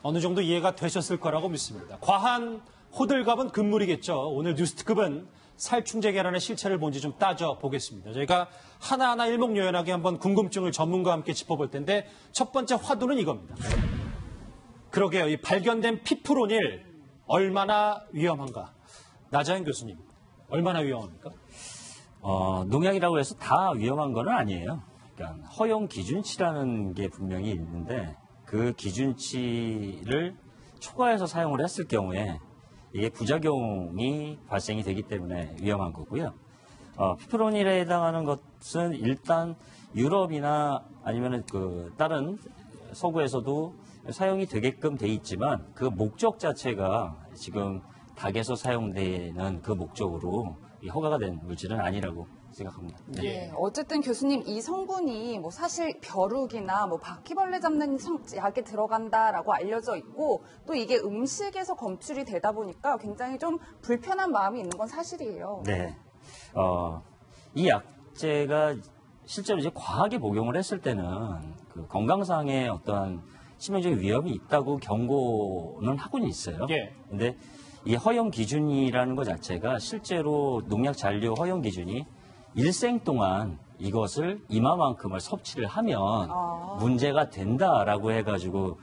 어느 정도 이해가 되셨을 거라고 믿습니다. 과한 호들갑은 금물이겠죠. 오늘 뉴스특급은 살충제 계란의 실체를 뭔지 좀 따져보겠습니다. 저희가 하나하나 일목요연하게 한번 궁금증을 전문가와 함께 짚어볼 텐데 첫 번째 화두는 이겁니다. 그러게요. 이 발견된 피프로닐 얼마나 위험한가? 나자연 교수님, 얼마나 위험합니까? 농약이라고 해서 다 위험한 건 아니에요. 그러니까 허용 기준치라는 게 분명히 있는데 그 기준치를 초과해서 사용을 했을 경우에 이게 부작용이 발생이 되기 때문에 위험한 거고요. 피프로닐에 해당하는 것은 일단 유럽이나 아니면은 그 다른 서구에서도 사용이 되게끔 돼 있지만 그 목적 자체가 지금 닭에서 사용되는 그 목적으로 허가가 된 물질은 아니라고 생각합니다. 네. 네. 어쨌든 교수님 이 성분이 뭐 사실 벼룩이나 뭐 바퀴벌레 잡는 약에 들어간다라고 알려져 있고 또 이게 음식에서 검출이 되다 보니까 굉장히 좀 불편한 마음이 있는 건 사실이에요. 네. 이 약제가 실제로 이제 과하게 복용을 했을 때는 그 건강상의 어떠한 치명적인 위험이 있다고 경고는 하고는 있어요. 예. 근데 이 허용 기준이라는 것 자체가 실제로 농약 잔류 허용 기준이 일생 동안 이것을 이마만큼을 섭취를 하면 문제가 된다라고 해가지고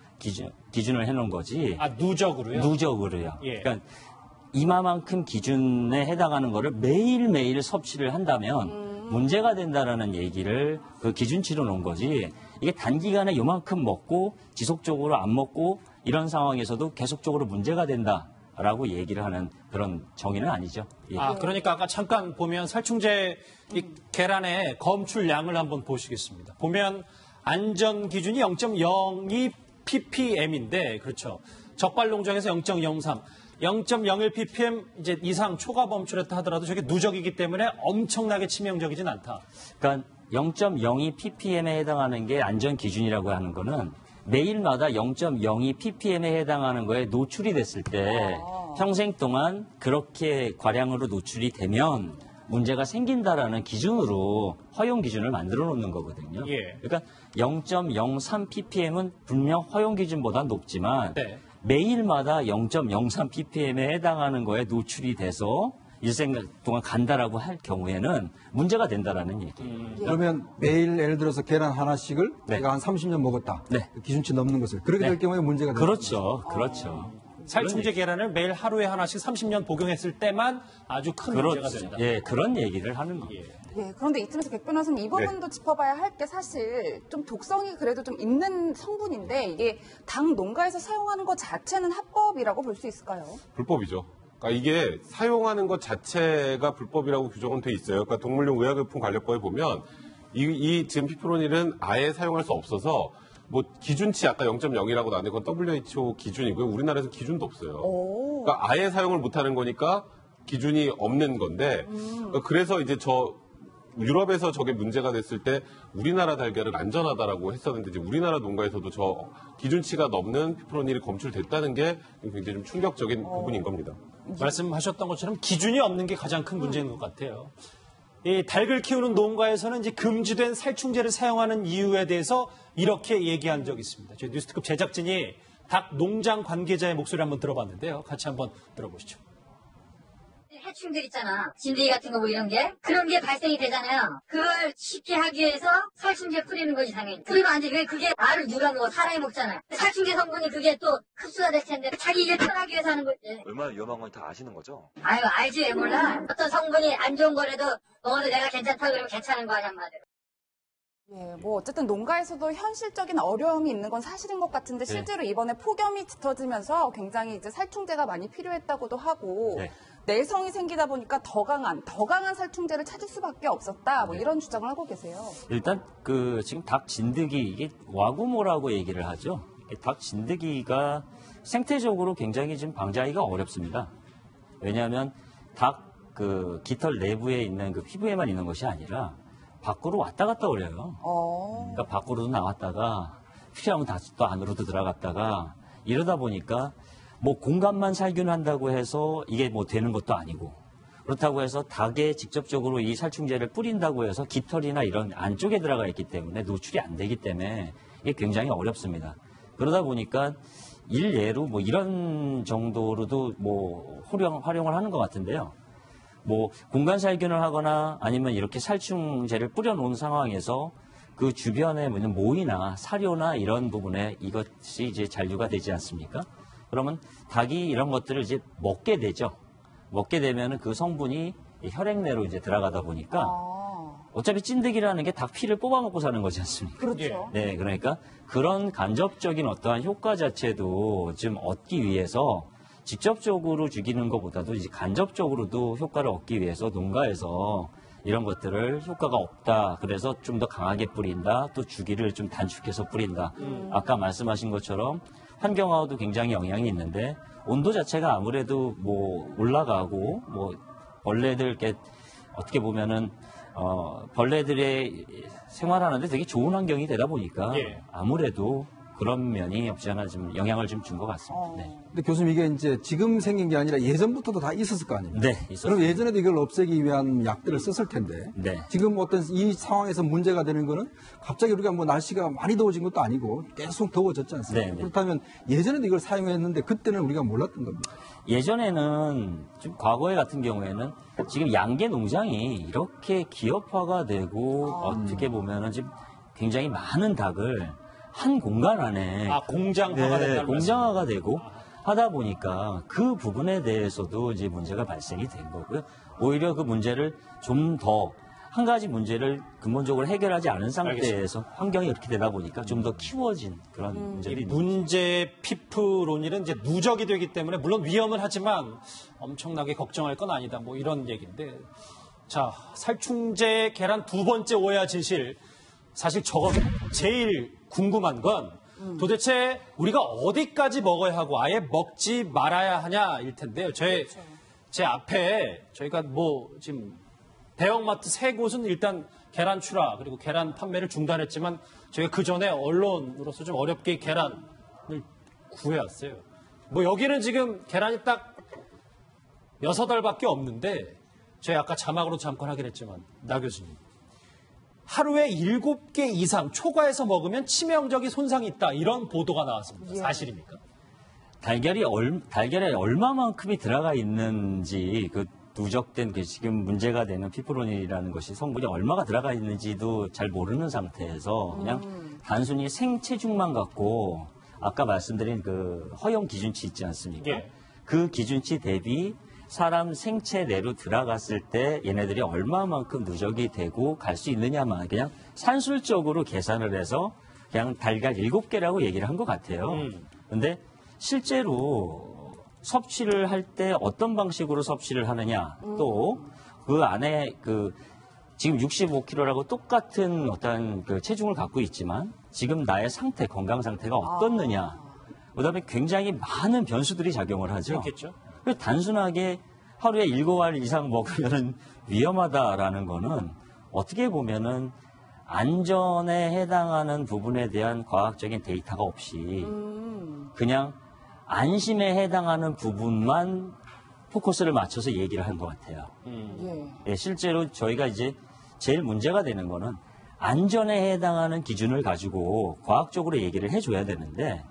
기준을 해놓은 거지. 누적으로요? 누적으로요. 예. 그러니까 이마만큼 기준에 해당하는 거를 매일매일 섭취를 한다면 문제가 된다라는 얘기를 그 기준치로 놓은 거지. 이게 단기간에 요만큼 먹고 지속적으로 안 먹고 이런 상황에서도 계속적으로 문제가 된다라고 얘기를 하는 그런 정의는 아니죠. 예. 그러니까 아까 잠깐 보면 살충제 이 계란의 검출량을 한번 보시겠습니다. 보면 안전 기준이 0.02 ppm인데 그렇죠. 적발 농장에서 0.03, 0.01 ppm 이제 이상 초과 범출했다 하더라도 저게 누적이기 때문에 엄청나게 치명적이진 않다. 그러니까 0.02 ppm에 해당하는 게 안전 기준이라고 하는 거는 매일마다 0.02 ppm에 해당하는 거에 노출이 됐을 때 평생 동안 그렇게 과량으로 노출이 되면 문제가 생긴다라는 기준으로 허용 기준을 만들어 놓는 거거든요. 예. 그러니까 0.03 ppm은 분명 허용 기준보다 높지만 네. 매일마다 0.03 ppm에 해당하는 거에 노출이 돼서 일생 동안 간다라고 할 경우에는 문제가 된다라는 얘기예요. 그러면 매일 예를 들어서 계란 하나씩을 네. 제가 한 30년 먹었다. 네. 기준치 넘는 것을. 그렇게 네. 될 경우에 문제가 된다. 그렇죠. 그렇죠. 살충제 계란을 매일 하루에 하나씩 30년 복용했을 때만 아주 큰 문제가 된다. 예, 그런 얘기를 하는 겁니다. 예, 그런데 이쯤에서 백 변호사님 이 부분도 짚어봐야 할 게 사실 좀 독성이 그래도 좀 있는 성분인데 이게 닭 농가에서 사용하는 것 자체는 합법이라고 볼 수 있을까요? 불법이죠. 그러니까 이게 사용하는 것 자체가 불법이라고 규정은 돼 있어요. 그러니까 동물용 의약용품관리법에 보면 이 지금 피프로닐은 아예 사용할 수 없어서 뭐 기준치 아까 0.0이라고 나왔는데 그건 WHO 기준이고요. 우리나라에서 기준도 없어요. 그러니까 아예 사용을 못하는 거니까 기준이 없는 건데 그래서 이제 유럽에서 저게 문제가 됐을 때 우리나라 달걀은 안전하다라고 했었는데 이제 우리나라 농가에서도 저 기준치가 넘는 피프로닐이 검출됐다는 게 굉장히 좀 충격적인 부분인 겁니다. 말씀하셨던 것처럼 기준이 없는 게 가장 큰 문제인 것 같아요. 이 닭을 키우는 농가에서는 이제 금지된 살충제를 사용하는 이유에 대해서 이렇게 얘기한 적이 있습니다. 저희 뉴스특급 제작진이 닭 농장 관계자의 목소리 한번 들어봤는데요. 같이 한번 들어보시죠. 해충들 있잖아. 진드기 같은 거 뭐 이런 게. 그런 게 발생이 되잖아요. 그걸 쉽게 하기 위해서 살충제 뿌리는 거지, 당연히. 뿌리면 안 돼. 왜 그게 알을 누가 먹어? 사람이 먹잖아요. 살충제 성분이 그게 또 흡수가 될 텐데 자기 일을 편하기 위해서 하는 거지. 얼마나 위험한 건 다 아시는 거죠? 아유, 알지 왜 몰라. 어떤 성분이 안 좋은 거라도 먹어도 내가 괜찮다 그러면 괜찮은 거 아니야, 한마디로. 예, 뭐 어쨌든 농가에서도 현실적인 어려움이 있는 건 사실인 것 같은데 실제로 이번에 폭염이 짙어지면서 굉장히 이제 살충제가 많이 필요했다고도 하고 내성이 생기다 보니까 더 강한 살충제를 찾을 수밖에 없었다. 뭐 이런 주장을 하고 계세요. 일단 지금 닭 진드기 이게 와구모라고 얘기를 하죠. 닭 진드기가 생태적으로 굉장히 지금 방지하기가 어렵습니다. 왜냐하면 닭 깃털 내부에 있는 그 피부에만 있는 것이 아니라 밖으로 왔다 갔다 오려요. 그러니까 밖으로도 나왔다가 필요하면 다시 또 안으로도 들어갔다가 이러다 보니까 뭐 공간만 살균한다고 해서 이게 뭐 되는 것도 아니고 그렇다고 해서 닭에 직접적으로 이 살충제를 뿌린다고 해서 깃털이나 이런 안쪽에 들어가 있기 때문에 노출이 안 되기 때문에 이게 굉장히 어렵습니다. 그러다 보니까 일례로 뭐 이런 정도로도 뭐 활용을 하는 것 같은데요. 뭐 공간 살균을 하거나 아니면 이렇게 살충제를 뿌려놓은 상황에서 그 주변에 모이나 사료나 이런 부분에 이것이 이제 잔류가 되지 않습니까? 그러면 닭이 이런 것들을 이제 먹게 되죠. 먹게 되면은 그 성분이 혈액 내로 이제 들어가다 보니까 어차피 찐득이라는 게 닭 피를 뽑아먹고 사는 거지 않습니까? 그렇죠. 네, 그러니까 그런 간접적인 어떠한 효과 자체도 좀 얻기 위해서 직접적으로 죽이는 것보다도 이제 간접적으로도 효과를 얻기 위해서 농가에서 이런 것들을 효과가 없다. 그래서 좀 더 강하게 뿌린다. 또 주기를 좀 단축해서 뿌린다. 아까 말씀하신 것처럼 환경하고도 굉장히 영향이 있는데 온도 자체가 아무래도 뭐 올라가고 뭐 벌레들 어떻게 보면은 벌레들의 생활하는데 되게 좋은 환경이 되다 보니까 예. 아무래도 그런 면이 없지 않아 좀 영향을 좀 준 것 같습니다. 네. 근데 교수님 이게 이제 지금 생긴 게 아니라 예전부터도 다 있었을 거 아닙니까? 네, 있었습니다. 그럼 예전에도 이걸 없애기 위한 약들을 썼을 텐데 네. 지금 어떤 이 상황에서 문제가 되는 거는 갑자기 우리가 뭐 날씨가 많이 더워진 것도 아니고 계속 더워졌지 않습니까? 네, 네. 그렇다면 예전에도 이걸 사용했는데 그때는 우리가 몰랐던 겁니다. 예전에는 좀 과거에 같은 경우에는 지금 양계 농장이 이렇게 기업화가 되고 어떻게 보면은 지금 굉장히 많은 닭을 한 공간 안에 공장화가 된다는 공장화가 되고 하다 보니까 그 부분에 대해서도 이제 문제가 발생이 된 거고요. 오히려 그 문제를 좀 더 한 가지 문제를 근본적으로 해결하지 않은 상태에서 환경이 이렇게 되다 보니까 좀 더 키워진 그런 문제들이 있는 거죠. 문제 피프론일은 이제 누적이 되기 때문에 물론 위험은 하지만 엄청나게 걱정할 건 아니다. 뭐 이런 얘기인데. 자, 살충제 계란 두 번째 오해와 진실. 사실 저거 제일 궁금한 건 도대체 우리가 어디까지 먹어야 하고 아예 먹지 말아야 하냐일 텐데요. 제 앞에 저희가 뭐 지금 대형마트 세 곳은 일단 계란 출하 그리고 계란 판매를 중단했지만 저희가 그 전에 언론으로서 좀 어렵게 계란을 구해왔어요. 뭐 여기는 지금 계란이 딱 6알밖에 없는데 저희 아까 자막으로 잠깐 하긴 했지만 나 교수님. 하루에 7개 이상 초과해서 먹으면 치명적인 손상이 있다. 이런 보도가 나왔습니다. 예. 사실입니까? 달걀에 얼마만큼이 들어가 있는지 그 누적된 그 지금 문제가 되는 피프론이라는 것이 성분이 얼마가 들어가 있는지도 잘 모르는 상태에서 그냥 단순히 생체중만 갖고 아까 말씀드린 그 허용 기준치 있지 않습니까? 예. 그 기준치 대비 사람 생체 내로 들어갔을 때 얘네들이 얼마만큼 누적이 되고 갈 수 있느냐만 그냥 산술적으로 계산을 해서 그냥 달걀 7개라고 얘기를 한 것 같아요. 근데 실제로 섭취를 할 때 어떤 방식으로 섭취를 하느냐 또 그 안에 그 지금 65kg라고 똑같은 어떤 그 체중을 갖고 있지만 지금 나의 상태, 건강 상태가 어떻느냐 그다음에 굉장히 많은 변수들이 작용을 하죠. 그렇겠죠. 단순하게 하루에 7알 이상 먹으면 위험하다라는 거는 어떻게 보면은 안전에 해당하는 부분에 대한 과학적인 데이터가 없이 그냥 안심에 해당하는 부분만 포커스를 맞춰서 얘기를 한 것 같아요. 예, 실제로 저희가 이제 제일 문제가 되는 거는 안전에 해당하는 기준을 가지고 과학적으로 얘기를 해줘야 되는데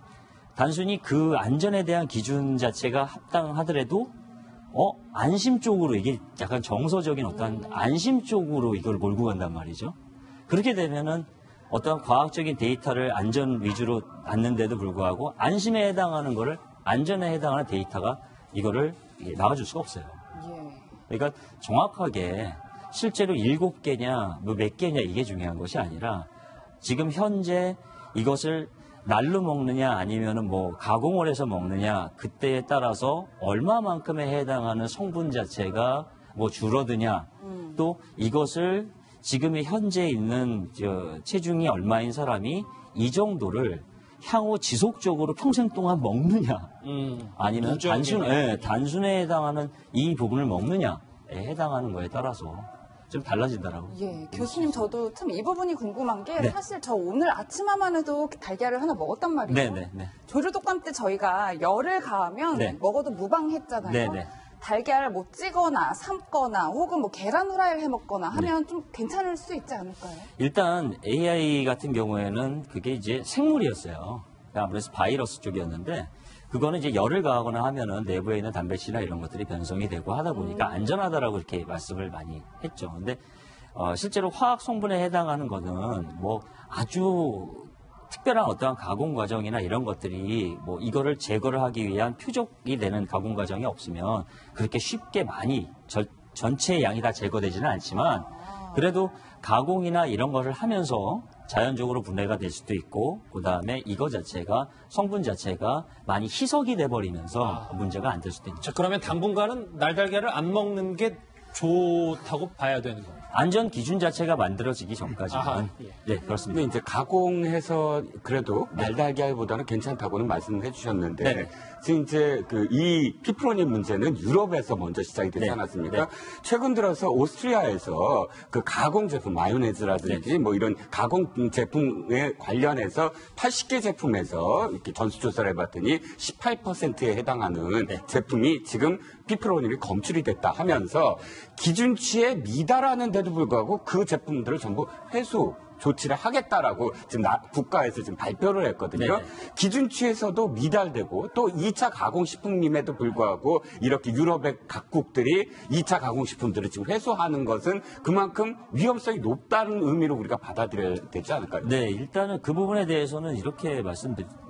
단순히 그 안전에 대한 기준 자체가 합당하더라도 안심 쪽으로 이게 약간 정서적인 어떤 안심 쪽으로 이걸 몰고 간단 말이죠. 그렇게 되면은 어떤 과학적인 데이터를 안전 위주로 놨는데도 불구하고 안심에 해당하는 거를 안전에 해당하는 데이터가 이거를 나와줄 수가 없어요. 그러니까 정확하게 실제로 7개냐 뭐 몇 개냐 이게 중요한 것이 아니라 지금 현재 이것을 날로 먹느냐 아니면은 뭐 가공을 해서 먹느냐 그때에 따라서 얼마만큼에 해당하는 성분 자체가 뭐 줄어드냐 또 이것을 지금 현재 있는 체중이 얼마인 사람이 이 정도를 향후 지속적으로 평생 동안 먹느냐 아니면 단순에 해당하는 이 부분을 먹느냐에 해당하는 거에 따라서 좀 달라진다라고. 예, 교수님 저도 참 이 부분이 궁금한 게 네. 사실 저 오늘 아침만 해도 달걀을 하나 먹었단 말이에요. 네네네. 조류독감 때 저희가 열을 가하면 네. 먹어도 무방했잖아요. 네네. 달걀을 뭐 찌거나 삶거나 혹은 뭐 계란 후라이를 해 먹거나 하면 좀 괜찮을 수 있지 않을까요? 일단 AI 같은 경우에는 그게 이제 생물이었어요. 아무래도 바이러스 쪽이었는데 그거는 이제 열을 가하거나 하면은 내부에 있는 단백질이나 이런 것들이 변성이 되고 하다 보니까 안전하다라고 이렇게 말씀을 많이 했죠. 근데 실제로 화학 성분에 해당하는 거는 뭐 아주 특별한 어떠한 가공 과정이나 이런 것들이 뭐 이거를 제거를 하기 위한 표적이 되는 가공 과정이 없으면 그렇게 쉽게 많이 전체의 양이 다 제거되지는 않지만 그래도 가공이나 이런 거를 하면서 자연적으로 분해가 될 수도 있고 그다음에 이거 자체가 성분 자체가 많이 희석이 돼버리면서 문제가 안 될 수도 있죠. 자, 그러면 당분간은 날달걀을 안 먹는 게 좋다고 봐야 되는 거예요. 안전 기준 자체가 만들어지기 전까지는 아하, 네, 그렇습니다. 근데 이제 가공해서 그래도 날달걀보다는 괜찮다고는 말씀해 주셨는데 네네. 지금 이제 이 피프로닌 문제는 유럽에서 먼저 시작이 되지 네. 않았습니까? 네. 최근 들어서 오스트리아에서 그 가공 제품 마요네즈라든지 뭐 이런 가공 제품에 관련해서 80개 제품에서 이렇게 전수조사를 해봤더니 18%에 해당하는 제품이 지금 피프로닌이 검출이 됐다 하면서 기준치에 미달하는데도 불구하고 그 제품들을 전부 회수 조치를 하겠다라고 지금 국가에서 지금 발표를 했거든요. 네네. 기준치에서도 미달되고 또 2차 가공식품임에도 불구하고 이렇게 유럽의 각국들이 2차 가공식품들을 지금 회수하는 것은 그만큼 위험성이 높다는 의미로 우리가 받아들여야 되지 않을까요? 네, 일단은 그 부분에 대해서는 이렇게 말씀드렸어요.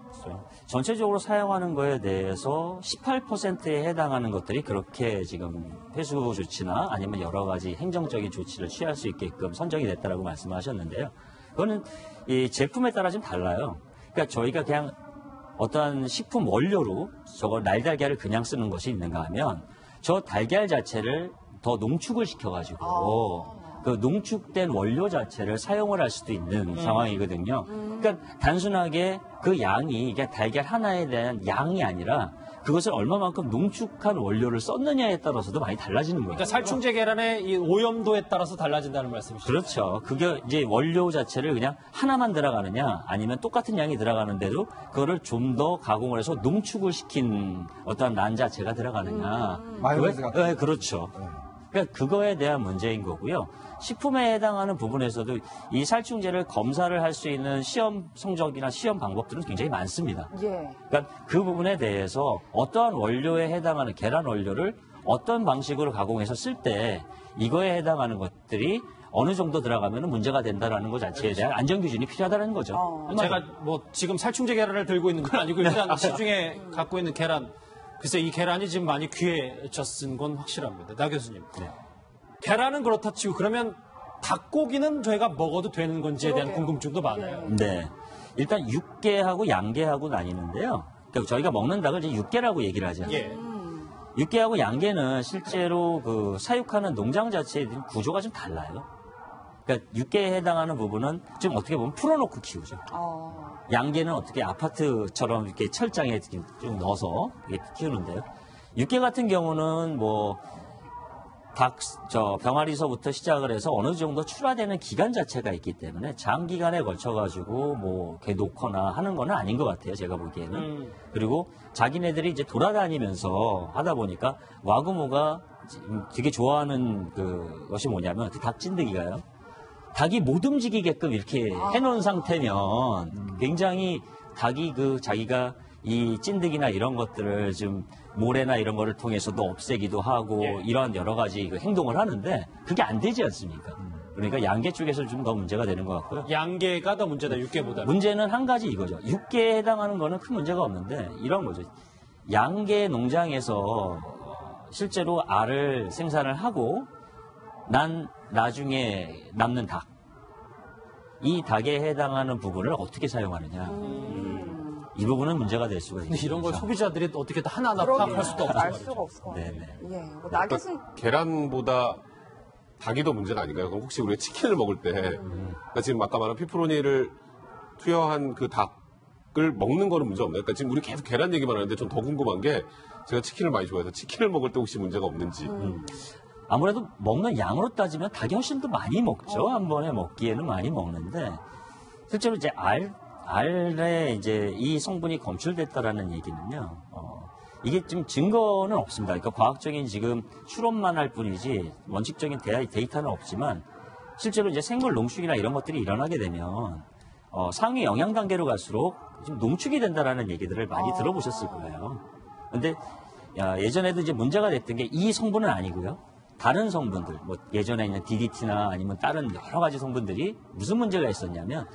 전체적으로 사용하는 거에 대해서 18%에 해당하는 것들이 그렇게 지금 회수 조치나 아니면 여러 가지 행정적인 조치를 취할 수 있게끔 선정이 됐다라고 말씀하셨는데요. 그거는 이 제품에 따라 좀 달라요. 그러니까 저희가 그냥 어떠한 식품 원료로 저거 날달걀을 그냥 쓰는 것이 있는가 하면 저 달걀 자체를 더 농축을 시켜가지고 그 농축된 원료 자체를 사용을 할 수도 있는 상황이거든요. 그러니까 단순하게 그 양이 이게 달걀 하나에 대한 양이 아니라 그것을 얼마만큼 농축한 원료를 썼느냐에 따라서도 많이 달라지는 거예요. 그러니까 살충제 계란의 이 오염도에 따라서 달라진다는 말씀이시죠? 그렇죠. 그게 이제 원료 자체를 그냥 하나만 들어가느냐 아니면 똑같은 양이 들어가는데도 그거를 좀 더 가공을 해서 농축을 시킨 어떤 란 자체가 들어가느냐. 마요네즈 같은 네, 그렇죠. 그러니까 그거에 대한 문제인 거고요. 식품에 해당하는 부분에서도 이 살충제를 검사를 할 수 있는 시험 성적이나 시험 방법들은 굉장히 많습니다. 예. 그러니까 그 부분에 대해서 어떠한 원료에 해당하는 계란 원료를 어떤 방식으로 가공해서 쓸 때 이거에 해당하는 것들이 어느 정도 들어가면 문제가 된다라는 것 자체에 대한 안전 기준이 필요하다는 거죠. 제가 뭐 지금 살충제 계란을 들고 있는 건 아니고 일단 시중에 갖고 있는 계란, 글쎄 이 계란이 지금 많이 귀해졌은 건 확실합니다. 나 교수님. 계란은 그렇다 치고 그러면 닭고기는 저희가 먹어도 되는 건지에 대한 궁금증도 많아요. 네. 일단 육계하고 양계하고 나뉘는데요. 그러니까 저희가 먹는 닭을 이제 육계라고 얘기를 하죠. 예. 육계하고 양계는 실제로 그 사육하는 농장 자체의 구조가 좀 달라요. 그러니까 육계에 해당하는 부분은 좀 어떻게 보면 풀어놓고 키우죠. 양계는 어떻게 아파트처럼 이렇게 철장에 좀 넣어서 이렇게 키우는데요. 육계 같은 경우는 뭐 병아리서부터 시작을 해서 어느 정도 출하되는 기간 자체가 있기 때문에 장기간에 걸쳐가지고 뭐 이렇게 놓거나 하는 건 아닌 것 같아요. 제가 보기에는. 그리고 자기네들이 이제 돌아다니면서 하다 보니까 와그모가 되게 좋아하는 그것이 뭐냐면 그 닭찐득이가요. 닭이 못 움직이게끔 이렇게 해놓은 상태면 굉장히 닭이 자기가 이 찐득이나 이런 것들을 좀 모래나 이런 거를 통해서도 없애기도 하고 이러한 여러 가지 행동을 하는데 그게 안 되지 않습니까? 그러니까 양계 쪽에서 좀 더 문제가 되는 것 같고요. 양계가 더 문제다, 육계보다. 문제는 한 가지 이거죠. 육계에 해당하는 거는 큰 문제가 없는데 이런 거죠. 양계 농장에서 실제로 알을 생산을 하고 나중에 남는 닭. 이 닭에 해당하는 부분을 어떻게 사용하느냐. 이 부분은 문제가 될 수가 있습니다. 이런 걸 소비자들이 어떻게 다 하나하나 파악할 수도 없고. 알 수가 없을 것 같아요. 네네. 예. 뭐 나교수님 계란보다 닭이 더 문제가 아닌가요? 그럼 혹시 우리가 치킨을 먹을 때, 그러니까 지금 아까 말한 피프로니를 투여한 그 닭을 먹는 거는 문제 없나요? 그러니까 지금 우리 계속 계란 얘기만 하는데 전 더 궁금한 게 제가 치킨을 많이 좋아해서 치킨을 먹을 때 혹시 문제가 없는지. 아무래도 먹는 양으로 따지면 닭이 훨씬 더 많이 먹죠. 한 번에 먹기에는 많이 먹는데 실제로 이제 알에 이제 이 성분이 검출됐다라는 얘기는요. 이게 지금 증거는 없습니다. 그러니까 과학적인 지금 추론만 할 뿐이지 원칙적인 데이터는 없지만 실제로 이제 생물 농축이나 이런 것들이 일어나게 되면 상위 영양 단계로 갈수록 좀 농축이 된다라는 얘기들을 많이 들어보셨을 거예요. 근데 예전에도 이제 문제가 됐던 게 이 성분은 아니고요. 다른 성분들, 뭐 예전에 있는 DDT나 아니면 다른 여러 가지 성분들이 무슨 문제가 있었냐면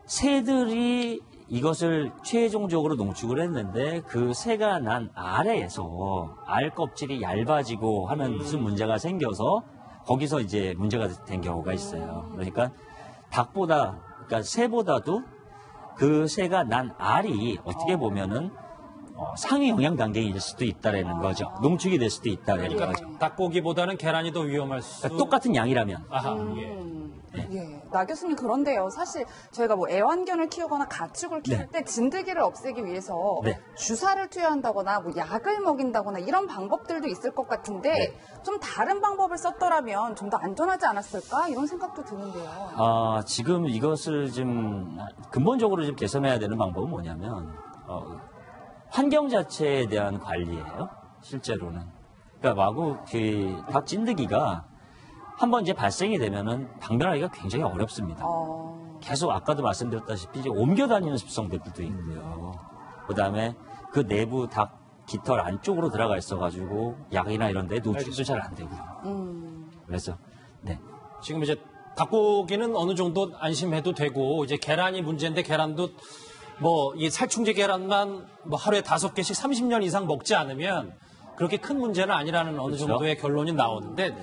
새들이 이것을 최종적으로 농축을 했는데 그 새가 난 알에서 알 껍질이 얇아지고 하는 무슨 문제가 생겨서 거기서 이제 문제가 된 경우가 있어요. 그러니까 그러니까 새보다도 그 새가 난 알이 어떻게 보면은 상위 영양 단계일 수도 있다라는 거죠. 농축이 될 수도 있다라는 거죠. 닭고기보다는 계란이 더 위험할 수. 그러니까 똑같은 양이라면. 아하, 예. 예, 나 교수님 그런데요. 사실 저희가 뭐 애완견을 키우거나 가축을 키울 때 진드기를 없애기 위해서 주사를 투여한다거나 뭐 약을 먹인다거나 이런 방법들도 있을 것 같은데 좀 다른 방법을 썼더라면 좀 더 안전하지 않았을까 이런 생각도 드는데요. 지금 이것을 좀 근본적으로 좀 개선해야 되는 방법은 뭐냐면 환경 자체에 대한 관리예요. 실제로는. 그러니까 마구 그 닭 진드기가 한번 이제 발생이 되면은 방면하기가 굉장히 어렵습니다. 계속 아까도 말씀드렸다시피 이제 옮겨 다니는 습성들도 있고요. 그다음에 그 내부 닭 깃털 안쪽으로 들어가 있어가지고 약이나 이런 데 노출도 잘 안 되고요. 그래서 지금 이제 닭고기는 어느 정도 안심해도 되고 이제 계란이 문제인데 계란도 뭐 이 살충제 계란만 뭐 하루에 5개씩 30년 이상 먹지 않으면 그렇게 큰 문제는 아니라는 어느 정도의 결론이 나오는데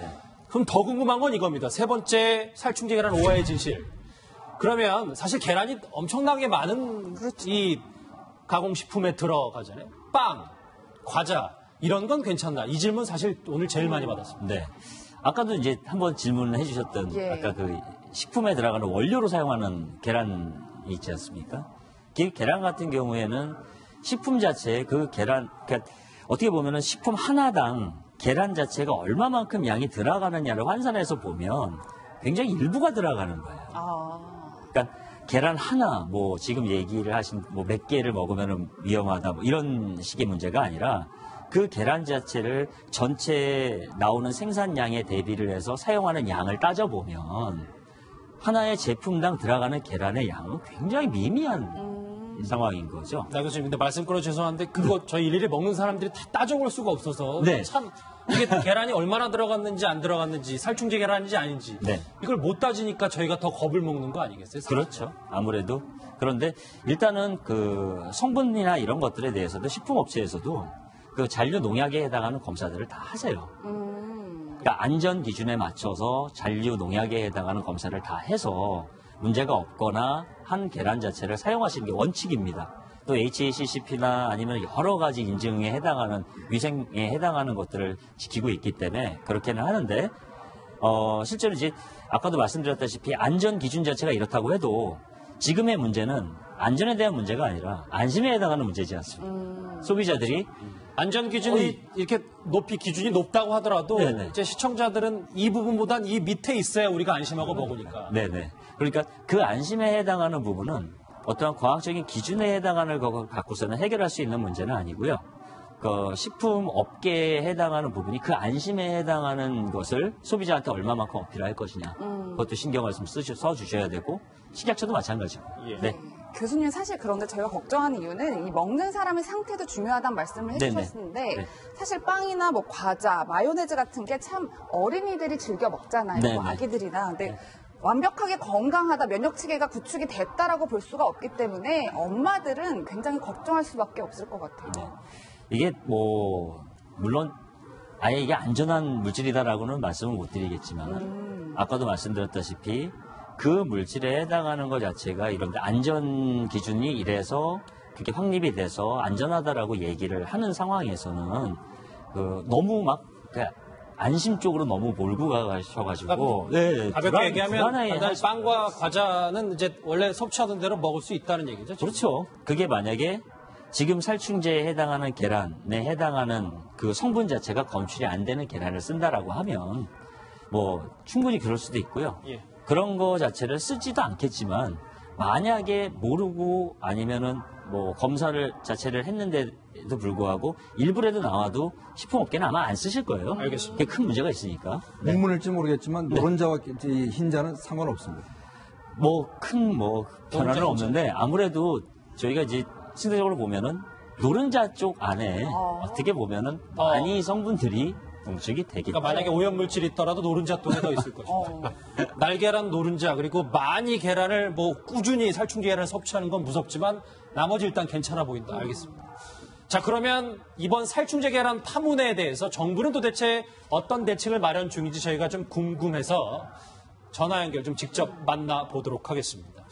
그럼 더 궁금한 건 이겁니다. 세 번째 살충제 계란 오해의 진실. 그러면 사실 계란이 엄청나게 많은 이 가공식품에 들어가잖아요. 빵, 과자 이런 건 괜찮나? 이 질문 사실 오늘 제일 많이 받았습니다. 네. 아까도 이제 한번 질문을 해주셨던 아까 그 식품에 들어가는 원료로 사용하는 계란이 있지 않습니까? 그 계란 같은 경우에는 식품 자체에 그 계란, 그러니까 어떻게 보면은 식품 하나당 계란 자체가 얼마만큼 양이 들어가느냐를 환산해서 보면 굉장히 일부가 들어가는 거예요. 그러니까 계란 하나, 뭐 지금 얘기를 하신 뭐 몇 개를 먹으면 위험하다, 뭐 이런 식의 문제가 아니라 그 계란 자체를 전체 나오는 생산량에 대비를 해서 사용하는 양을 따져보면 하나의 제품당 들어가는 계란의 양은 굉장히 미미한 상황인 거죠. 나 교수님, 근데 말씀 끊어 죄송한데 그거 저희 일일이 먹는 사람들이 다 따져볼 수가 없어서 참 이게 계란이 얼마나 들어갔는지 안 들어갔는지 살충제 계란인지 아닌지 이걸 못 따지니까 저희가 더 겁을 먹는 거 아니겠어요? 그렇죠. 아무래도. 그런데 일단은 그 성분이나 이런 것들에 대해서도 식품업체에서도 그 잔류 농약에 해당하는 검사들을 다 하세요. 그러니까 안전 기준에 맞춰서 잔류 농약에 해당하는 검사를 다 해서 문제가 없거나 한 계란 자체를 사용하시는 게 원칙입니다. 또 HACCP나 아니면 여러 가지 인증에 해당하는 위생에 해당하는 것들을 지키고 있기 때문에 그렇게는 하는데 실제로 이제 아까도 말씀드렸다시피 안전 기준 자체가 이렇다고 해도 지금의 문제는 안전에 대한 문제가 아니라 안심에 해당하는 문제지 않습니까? 소비자들이 안전 기준이 이렇게 높이 기준이 높다고 하더라도 이제 시청자들은 이 부분보단 이 밑에 있어야 우리가 안심하고 먹으니까. 네네. 그러니까 그 안심에 해당하는 부분은 어떠한 과학적인 기준에 해당하는 거 갖고서는 해결할 수 있는 문제는 아니고요. 그 식품 업계에 해당하는 부분이 그 안심에 해당하는 것을 소비자한테 얼마만큼 어필할 것이냐. 그것도 신경을 좀 써주셔야 되고 식약처도 마찬가지고. 네. 교수님 사실 그런데 저희가 걱정하는 이유는 이 먹는 사람의 상태도 중요하다는 말씀을 해주셨는데 사실 빵이나 뭐 과자, 마요네즈 같은 게 참 어린이들이 즐겨 먹잖아요. 뭐 아기들이나. 근데 완벽하게 건강하다, 면역 체계가 구축이 됐다라고 볼 수가 없기 때문에 엄마들은 굉장히 걱정할 수밖에 없을 것 같아요. 이게 뭐 물론 아예 이게 안전한 물질이다라고는 말씀을 못 드리겠지만 아까도 말씀드렸다시피 그 물질에 해당하는 것 자체가 이런데 안전 기준이 이래서 그게 확립이 돼서 안전하다라고 얘기를 하는 상황에서는 그 너무 막 안심 쪽으로 너무 몰고 가셔가지고 가볍게 얘기하면 빵과 과자는 이제 원래 섭취하던 대로 먹을 수 있다는 얘기죠. 그렇죠. 그게 만약에 지금 살충제에 해당하는 계란에 해당하는 그 성분 자체가 검출이 안 되는 계란을 쓴다라고 하면 뭐 충분히 그럴 수도 있고요. 그런 거 자체를 쓰지도 않겠지만 만약에 모르고 아니면은 뭐 검사를 자체를 했는데도 불구하고 일부라도 나와도 식품업계는 아마 안 쓰실 거예요. 알겠습니다. 그게 큰 문제가 있으니까. 묵문일지 모르겠지만 노른자와 흰자는 상관없습니다. 큰 변화는 없는데 아무래도 저희가 이제 신체적으로 보면은 노른자 쪽 안에 어떻게 보면은 많이 성분들이 농축이 되겠죠. 그러니까 만약에 오염물질이 있더라도 노른자 통에 더 있을 것입니다. 날계란, 노른자 그리고 많이 계란을 꾸준히 살충제 계란을 섭취하는 건 무섭지만 나머지 일단 괜찮아 보인다. 알겠습니다. 자, 그러면 이번 살충제 계란 파문에 대해서 정부는 도대체 어떤 대책을 마련 중인지 저희가 좀 궁금해서 전화 연결 좀 직접 만나보도록 하겠습니다.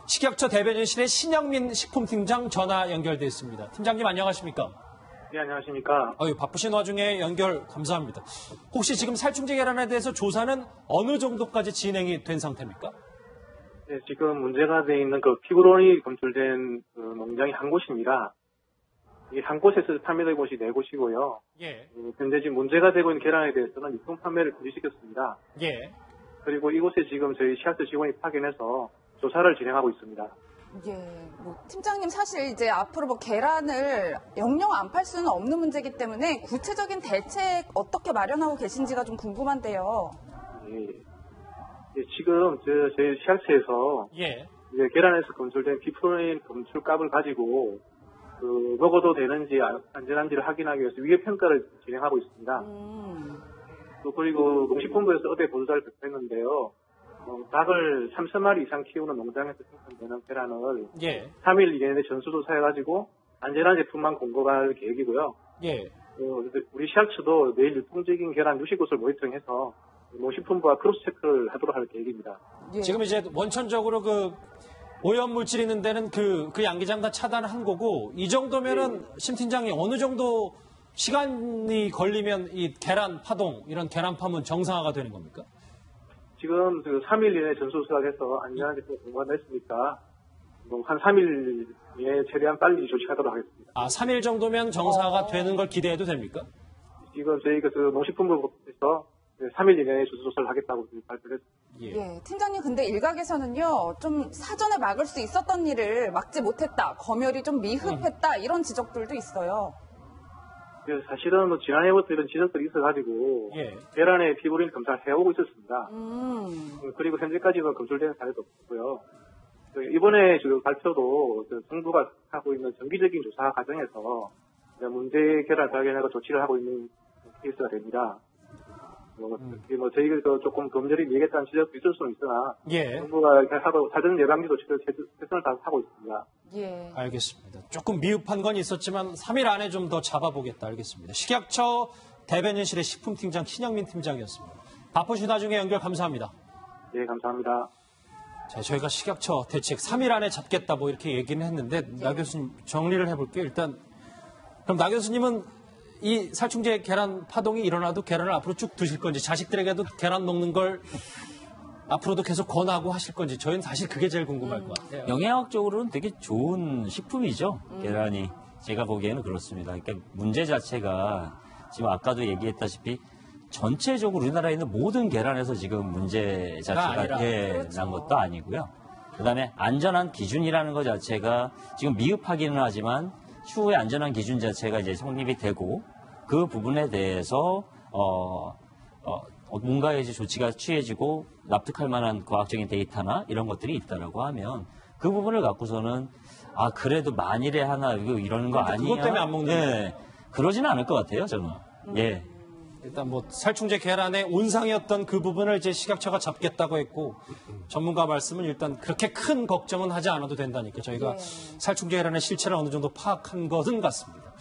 식약처 대변인실의 신영민 식품팀장 전화 연결돼 있습니다. 팀장님 안녕하십니까? 네, 안녕하십니까? 바쁘신 와중에 연결 감사합니다. 혹시 지금 살충제 계란에 대해서 조사는 어느 정도까지 진행이 된 상태입니까? 네, 지금 문제가 돼 있는 그 피브론이 검출된 그 농장이 한 곳입니다. 이 한 곳에서 판매된 곳이 네 곳이고요. 예. 현재 지금 문제가 되고 있는 계란에 대해서는 유통 판매를 금지시켰습니다. 예. 그리고 이곳에 지금 저희 식약처 직원이 파견해서 조사를 진행하고 있습니다. 예, 팀장님 사실 이제 앞으로 계란을 영영 안 팔 수는 없는 문제이기 때문에 구체적인 대책 어떻게 마련하고 계신지가 좀 궁금한데요. 예, 지금 저희 식약처에서 예. 이제 계란에서 검출된 피프로닌 검출값을 가지고 먹어도 되는지 안전한지를 확인하기 위해서 위해 평가를 진행하고 있습니다. 또 그리고 농식품부에서 어제 보도자를 발표했는데요. 닭을 3,000마리 이상 키우는 농장에서 생산되는 계란을 3일 이내에 전수조사해가지고 안전한 제품만 공급할 계획이고요. 예. 우리 식약처도 내일 유통적인 계란 유식옷을 모니터링해서 농식품부와 크로스 체크를 하도록 할 계획입니다. 예. 지금 이제 원천적으로 오염물질 있는 데는 그 양기장 다 차단한 거고 이 정도면은 심 팀장이 어느 정도 시간이 걸리면 이 계란 파동 이런 계란 파문 정상화가 되는 겁니까? 지금 3일 이내에 전수조사를 해서 안전한 제품 공급했으니까 한 3일 이내에 최대한 빨리 조치하도록 하겠습니다. 3일 정도면 정상화가 되는 걸 기대해도 됩니까? 지금 저희 농식품부에서 3일 이내에 전수조사를 하겠다고 발표를 했습니다. 예, 팀장님 근데 일각에서는요 좀 사전에 막을 수 있었던 일을 막지 못했다, 검열이 좀 미흡했다 이런 지적들도 있어요. 사실은 지난해부터 이런 지적들이 있어가지고 계란의 피브린 검사를 해오고 있었습니다. 그리고 현재까지는 검출된 사례도 없고요. 이번에 지금 발표도 정부가 하고 있는 정기적인 조사 과정에서 문제 계란 발견하고 조치를 하고 있는 케이스가 됩니다. 저희가 조금 검열이 미개했다는 지적도 있을 수는 있으나 정부가 하고 사전 예방기 조치를 최선을 다해서 하고 있습니다. 예. 알겠습니다. 조금 미흡한 건 있었지만 3일 안에 좀 더 잡아보겠다. 알겠습니다. 식약처 대변인실의 식품팀장 신영민 팀장이었습니다. 바쁘신 와중에 연결 감사합니다. 네, 감사합니다. 자, 저희가 식약처 대책 3일 안에 잡겠다 이렇게 얘기는 했는데 나 교수님 정리를 해볼게요. 일단 그럼 나 교수님은 이 살충제 계란 파동이 일어나도 계란을 앞으로 쭉 드실 건지 자식들에게도 계란 먹는 걸 앞으로도 계속 권하고 하실 건지 저희는 사실 그게 제일 궁금할 것 같아요. 영양학적으로는 되게 좋은 식품이죠. 계란이. 제가 보기에는 그렇습니다. 그러니까 문제 자체가 지금 아까도 얘기했다시피 전체적으로 우리나라에 있는 모든 계란에서 지금 문제 자체가 난 것도 아니고요. 그다음에 안전한 기준이라는 것 자체가 지금 미흡하기는 하지만 추후에 안전한 기준 자체가 이제 성립이 되고 그 부분에 대해서 뭔가 이제 조치가 취해지고 납득할 만한 과학적인 데이터나 이런 것들이 있다라고 하면 그 부분을 갖고서는 그래도 만일에 하나 이러는 거 아니야? 그것 때문에 안 먹는 거예요? 그러지는 않을 것 같아요, 저는. 예. 일단 살충제 계란의 온상이었던 그 부분을 이제 식약처가 잡겠다고 했고 전문가 말씀은 일단 그렇게 큰 걱정은 하지 않아도 된다니까 저희가 살충제 계란의 실체를 어느 정도 파악한 것은 같습니다.